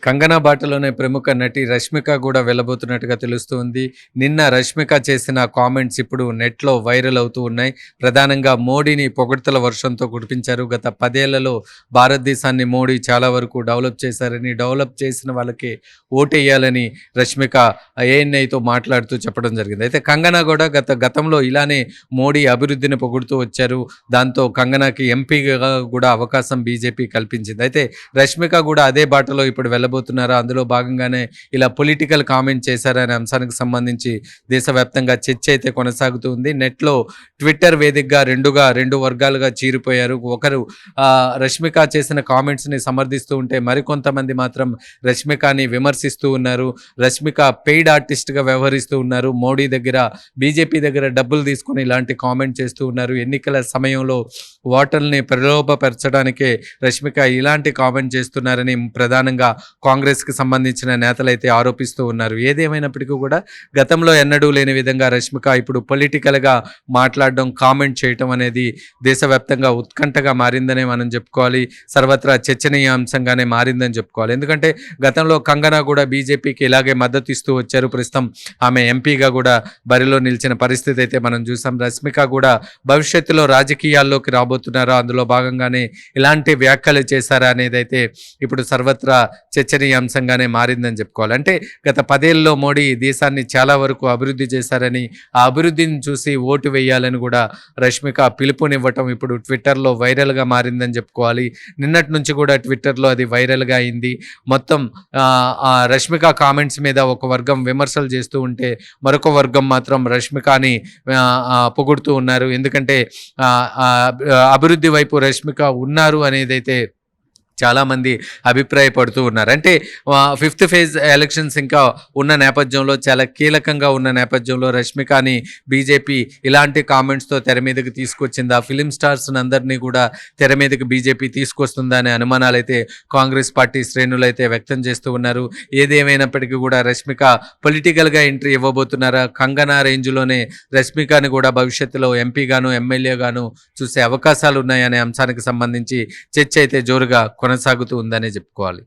కంగనా బాటలోనే ప్రముఖ నటి రష్మిక కూడా వెళ్ళబోతున్నట్టుగా తెలుస్తుంది. నిన్న రష్మిక చేసిన కామెంట్స్ ఇప్పుడు నెట్‌లో వైరల్ అవుతూ ఉన్నాయి. ప్రధానంగా మోడీని పొగడ్తల వర్షంతో కురిపించారు. గత 10 ఏళ్లలో భారతదేశాన్ని మోడీ చాలా వరకు డెవలప్ చేశారని, డెవలప్ చేసిన వాళ్ళకే ఓటెయ్యాలని రష్మిక ఏఎన్ఐతో మాట్లాడుతూ చెప్పడం జరిగింది. అయితే కంగనా కూడా గతంలో ఇలానే మోడీ అభివృద్ధిని పొగుడుతూ వచ్చారు. దాంతో కంగనాకి ఎంపీగా కూడా అవకాశం బీజేపీ కల్పించింది. అయితే రష్మిక కూడా అదే బాటలో ఇప్పుడు వెళ్ళబోతున్నారా, అందులో భాగంగానే ఇలా పొలిటికల్ కామెంట్ చేశారనే అంశానికి సంబంధించి దేశవ్యాప్తంగా చర్చ అయితే కొనసాగుతూ ఉంది. నెట్లో ట్విట్టర్ వేదికగా రెండు వర్గాలుగా చీరిపోయారు. ఒకరు రష్మిక చేసిన కామెంట్స్ని సమర్థిస్తూ ఉంటే మరికొంతమంది మాత్రం రష్మికని విమర్శిస్తూ ఉన్నారు. రష్మిక పెయిడ్ ఆర్టిస్ట్గా వ్యవహరిస్తూ ఉన్నారు. మోడీ దగ్గర, బీజేపీ దగ్గర డబ్బులు తీసుకుని ఇలాంటి కామెంట్ చేస్తూ ఉన్నారు. ఎన్నికల సమయంలో ఓటర్ని ప్రలోభపరచడానికే రష్మిక ఇలాంటి కామెంట్ చేస్తున్నారని ప్రధానంగా కాంగ్రెస్కి సంబంధించిన నేతలైతే ఆరోపిస్తూ ఉన్నారు. ఏదేమైనప్పటికీ కూడా గతంలో ఎన్నడూ లేని విధంగా రష్మిక ఇప్పుడు పొలిటికల్గా మాట్లాడడం, కామెంట్ చేయటం అనేది దేశవ్యాప్తంగా ఉత్కంఠగా మారిందనే మనం చెప్పుకోవాలి. సర్వత్రా చర్చనీయాంశంగానే మారిందని చెప్పుకోవాలి. ఎందుకంటే గతంలో కంగనా కూడా బీజేపీకి ఇలాగే మద్దతు ఇస్తూ వచ్చారు. ప్రస్తుతం ఆమె ఎంపీగా కూడా బరిలో నిలిచిన పరిస్థితి అయితే మనం చూసాం. రష్మిక కూడా భవిష్యత్తులో రాజకీయాల్లోకి రాబోతున్నారా, అందులో భాగంగానే ఇలాంటి వ్యాఖ్యలు చేశారా అనేది అయితే ఇప్పుడు సర్వత్రా చర్చనీయాంశంగానే మారిందని చెప్పుకోవాలి. అంటే గత 10 ఏళ్లలో మోడీ దేశాన్ని చాలా వరకు అభివృద్ధి చేశారని, ఆ అభివృద్ధిని చూసి ఓటు వేయాలని కూడా రష్మిక పిలుపునివ్వటం ఇప్పుడు ట్విట్టర్లో వైరల్గా మారిందని చెప్పుకోవాలి. నిన్నటి నుంచి కూడా ట్విట్టర్లో అది వైరల్గా అయింది. మొత్తం రష్మిక కామెంట్స్ మీద ఒక వర్గం విమర్శలు చేస్తూ ఉంటే మరొక వర్గం మాత్రం రష్మికని పొగుడుతూ ఉన్నారు. ఎందుకంటే అభివృద్ధి వైపు రష్మిక ఉన్నారు అనేదైతే చాలామంది అభిప్రాయపడుతూ ఉన్నారు. అంటే 5th ఫేజ్ ఎలక్షన్స్ ఇంకా ఉన్న నేపథ్యంలో, చాలా కీలకంగా ఉన్న నేపథ్యంలో రష్మికని బీజేపీ ఇలాంటి కామెంట్స్తో తెర మీదకి తీసుకొచ్చింది. ఆ ఫిలిం స్టార్స్ని అందరినీ కూడా తెర మీదకి బీజేపీ తీసుకొస్తుందా అనే అనుమానాలు అయితే కాంగ్రెస్ పార్టీ శ్రేణులు అయితే వ్యక్తం చేస్తూ ఉన్నారు. ఏదేమైనప్పటికీ కూడా రష్మిక పొలిటికల్గా ఎంట్రీ ఇవ్వబోతున్నారా, కంగనా రేంజ్లోనే రష్మికని కూడా భవిష్యత్తులో ఎంపీగాను ఎమ్మెల్యేగాను చూసే అవకాశాలు ఉన్నాయనే అంశానికి సంబంధించి చర్చ అయితే జోరుగా కొనసాగుతూ ఉందనే చెప్పుకోవాలి.